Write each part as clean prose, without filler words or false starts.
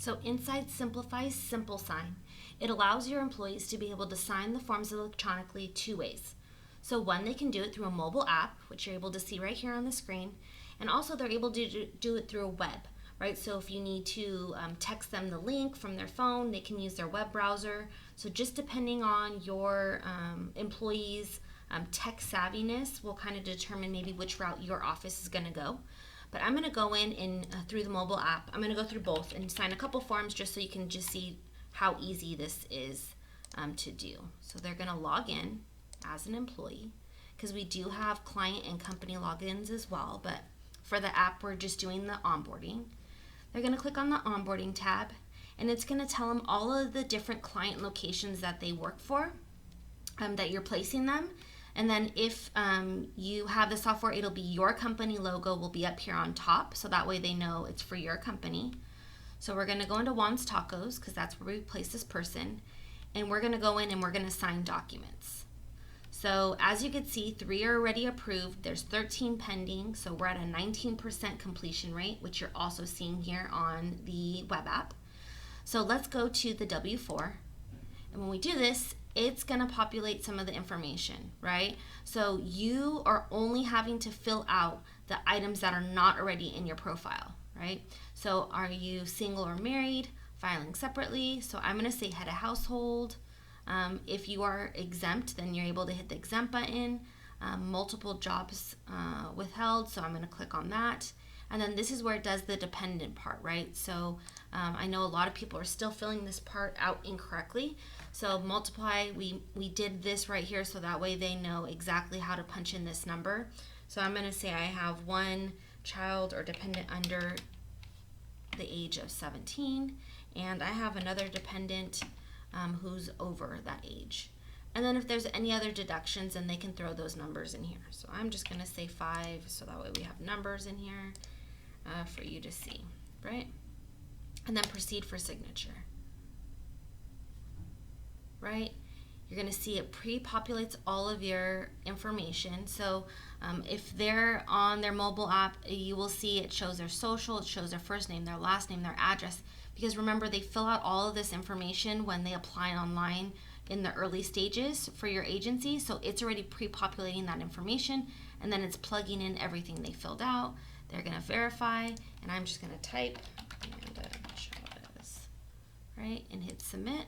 So inside Simplify's Simple Sign, it allows your employees to be able to sign the forms electronically two ways. So one, they can do it through a mobile app, which you're able to see right here on the screen, and also they're able to do it through a web, right? So if you need to text them the link from their phone, they can use their web browser. So just depending on your employees' tech savviness will kind of determine maybe which route your office is going to go. But I'm going to go in and through the mobile app, I'm going to go through both and sign a couple forms just so you can just see how easy this is to do. So they're going to log in as an employee, because we do have client and company logins as well, but for the app we're just doing the onboarding. They're going to click on the onboarding tab, and it's going to tell them all of the different client locations that they work for, that you're placing them. And then if you have the software, it'll be your company logo will be up here on top, so that way they know it's for your company. So we're going to go into Juan's Tacos, because that's where we place this person, and we're going to go in and we're going to sign documents. So as you can see, 3 are already approved. There's 13 pending, so we're at a 19% completion rate, which you're also seeing here on the web app. So let's go to the W-4, and when we do this, it's going to populate some of the information, right? So you are only having to fill out the items that are not already in your profile, right? So are you single or married, filing separately? So I'm going to say head of household. If you are exempt, then you're able to hit the exempt button. Multiple jobs withheld, so I'm going to click on that. And then this is where it does the dependent part, right? So I know a lot of people are still filling this part out incorrectly. So multiply, we did this right here, so that way they know exactly how to punch in this number. So I'm going to say I have one child or dependent under the age of 17, and I have another dependent who's over that age. And then if there's any other deductions, then they can throw those numbers in here. So I'm just going to say 5, so that way we have numbers in here for you to see, right? And then proceed for signature, right? You're going to see it pre-populates all of your information. So if they're on their mobile app, you will see it shows their social, it shows their first name, their last name, their address. Because remember, they fill out all of this information when they apply online in the early stages for your agency. So it's already pre-populating that information, and then it's plugging in everything they filled out. They're going to verify, and I'm just going to type Amanda Chavez, right, and hit submit.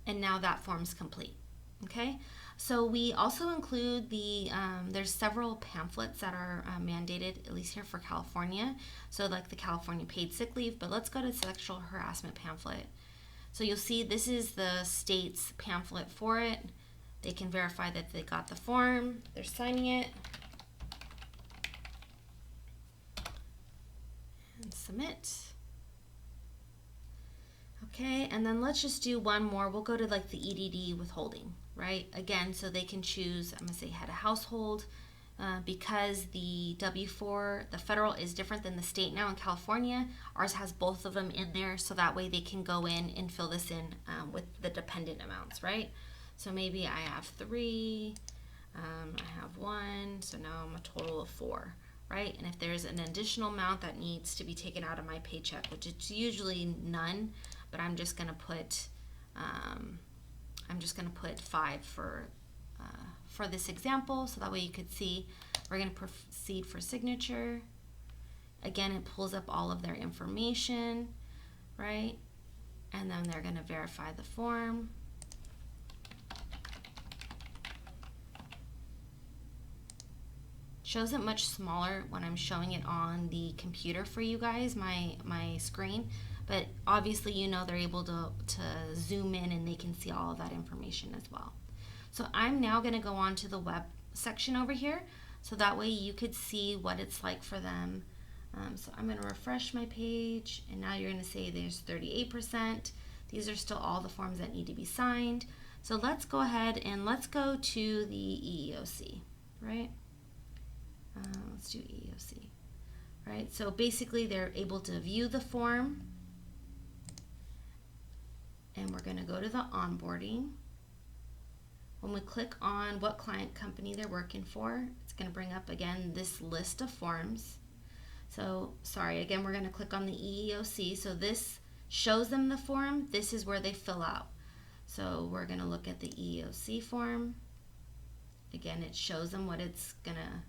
And now that form's complete. Okay, so we also include the there's several pamphlets that are mandated, at least here for California, so like the California paid sick leave. But let's go to sexual harassment pamphlet. So you'll see this is the state's pamphlet for it. They can verify that they got the form, they're signing it, and submit. Okay, and then let's just do one more. We'll go to like the EDD withholding, right? Again, so they can choose, I'm gonna say head of household, because the W-4, the federal is different than the state now in California. Ours has both of them in there, so that way they can go in and fill this in with the dependent amounts, right? So maybe I have 3, I have 1, so now I'm a total of 4. Right? And if there's an additional amount that needs to be taken out of my paycheck, which is usually none, but I'm just gonna put 5 for this example, so that way you could see. We're gonna proceed for signature. Again, it pulls up all of their information, right? And then they're gonna verify the form. Shows it much smaller when I'm showing it on the computer for you guys, my screen, but obviously you know they're able to zoom in and they can see all of that information as well. So I'm now going to go on to the web section over here, so that way you could see what it's like for them. So I'm going to refresh my page, and now you're going to say there's 38%. These are still all the forms that need to be signed. So let's go ahead and let's go to the EEOC, right? Let's do EEOC, right? So basically they're able to view the form, and we're going to go to the onboarding. When we click on what client company they're working for, it's going to bring up again this list of forms. So sorry, again, we're going to click on the EEOC. So this shows them the form. This is where they fill out. So we're going to look at the EEOC form. Again, it shows them what it's gonna,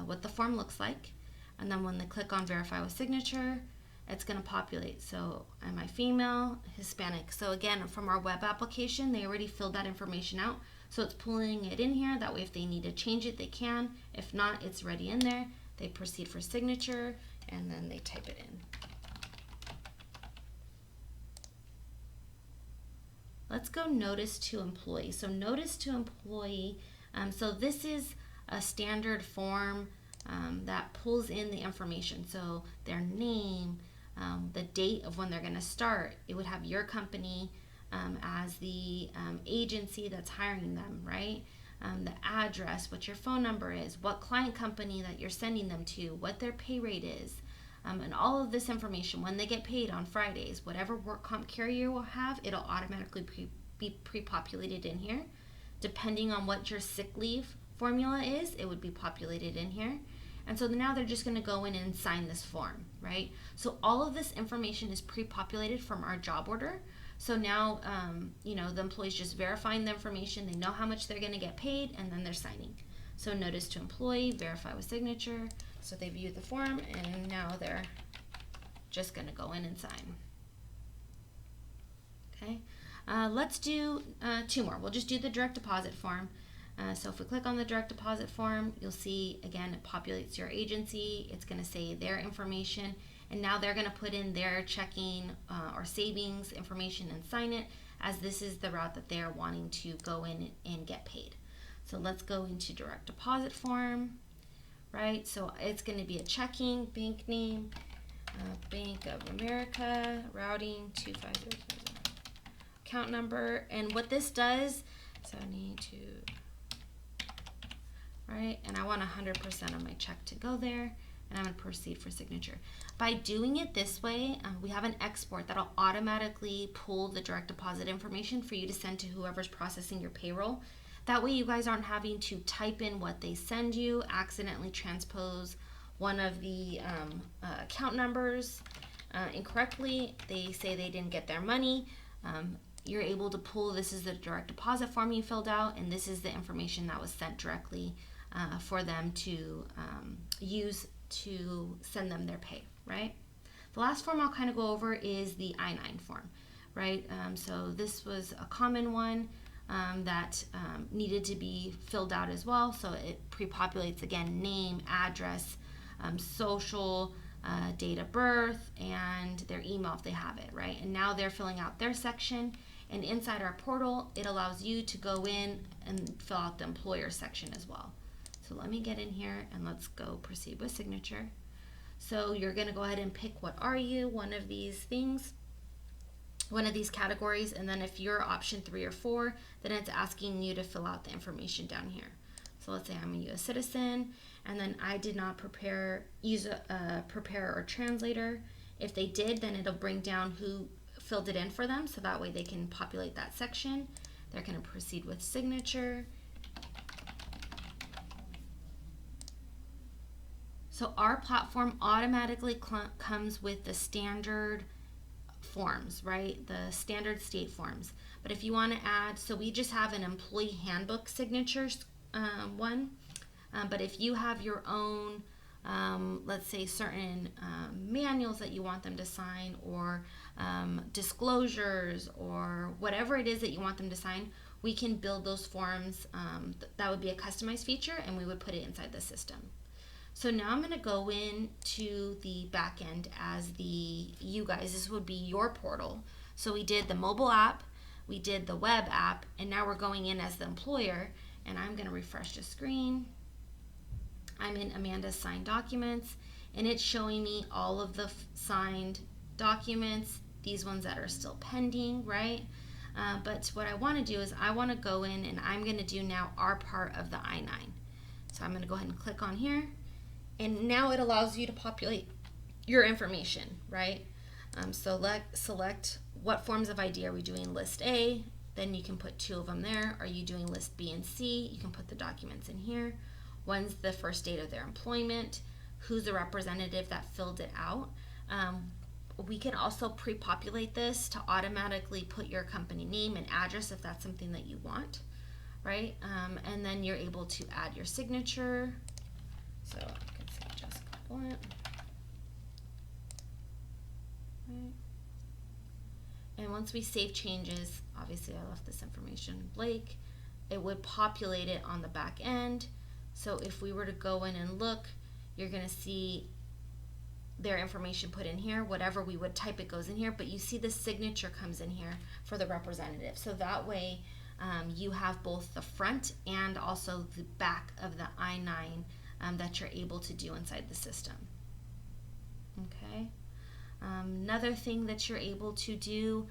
what the form looks like. And then when they click on verify with signature, it's gonna populate. So am I female, Hispanic? So again, from our web application, they already filled that information out. So it's pulling it in here. That way, if they need to change it, they can. If not, it's already in there. They proceed for signature, and then they type it in. Let's go notice to employee. So notice to employee, so this is a standard form that pulls in the information. So their name, the date of when they're gonna start. It would have your company as the agency that's hiring them, right? The address, what your phone number is, what client company that you're sending them to, what their pay rate is, and all of this information. When they get paid on Fridays, whatever work comp carrier will have, it'll automatically be pre-populated in here. Depending on what your sick leave formula is, it would be populated in here. And so now they're just going to go in and sign this form, right? So all of this information is pre-populated from our job order. So now, the employee's just verifying the information. They know how much they're going to get paid, and then they're signing. So notice to employee, verify with signature. So they viewed the form, and now they're just going to go in and sign. Okay. Let's do 2 more. We'll just do the direct deposit form. So if we click on the direct deposit form, you'll see, again, it populates your agency. It's going to say their information. And now they're going to put in their checking or savings information and sign it, as this is the route that they're wanting to go in and get paid. So let's go into direct deposit form, right? So it's going to be a checking, bank name, Bank of America, routing 250, account number. And what this does, so I need to, right? And I want 100% of my check to go there. And I'm going to proceed for signature. By doing it this way, we have an export that'll automatically pull the direct deposit information for you to send to whoever's processing your payroll. That way you guys aren't having to type in what they send you, accidentally transpose one of the account numbers incorrectly. They say they didn't get their money. You're able to pull, this is the direct deposit form you filled out, and this is the information that was sent directly for them to use to send them their pay, right? The last form I'll kind of go over is the I-9 form, right? So this was a common one that needed to be filled out as well. So it pre-populates, again, name, address, social, date of birth, and their email if they have it, right? And now they're filling out their section. And inside our portal, it allows you to go in and fill out the employer section as well. So let me get in here and let's go proceed with signature. So you're going to go ahead and pick what are you, one of these things, one of these categories, and then if you're option 3 or 4, then it's asking you to fill out the information down here. So let's say I'm a U.S. citizen, and then I did not use a preparer or translator. If they did, then it'll bring down who filled it in for them, so that way they can populate that section. They're going to proceed with signature. So our platform automatically comes with the standard forms, right? The standard state forms. But if you want to add, so we just have an employee handbook signatures one. But if you have your own, let's say certain manuals that you want them to sign, or disclosures, or whatever it is that you want them to sign, we can build those forms. That would be a customized feature, and we would put it inside the system. So now I'm going to go into the back end as you guys. This would be your portal. So we did the mobile app, we did the web app, and now we're going in as the employer. And I'm going to refresh the screen. I'm in Amanda's signed documents, and it's showing me all of the signed documents, these ones that are still pending, right? But what I want to do is I want to go in and I'm going to do now our part of the I-9. So I'm going to go ahead and click on here. And now it allows you to populate your information, right? Select what forms of ID are we doing, list A, then you can put 2 of them there. Are you doing list B and C? You can put the documents in here. When's the first date of their employment? who's the representative that filled it out. We can also pre-populate this to automatically put your company name and address if that's something that you want, right? And then you're able to add your signature. So I can say Jessica Blunt. Right. And once we save changes, obviously I left this information blank, it would populate it on the back end. So if we were to go in and look, you're going to see their information put in here. Whatever we would type, it goes in here, but you see the signature comes in here for the representative. So that way you have both the front and also the back of the I-9 that you're able to do inside the system. Okay. Another thing that you're able to do,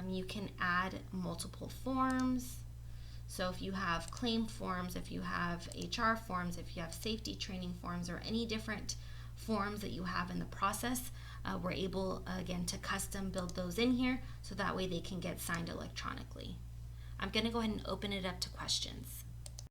you can add multiple forms. So if you have claim forms, if you have HR forms, if you have safety training forms, or any different forms that you have in the process, we're able, again, to custom build those in here so that way they can get signed electronically. I'm going to go ahead and open it up to questions.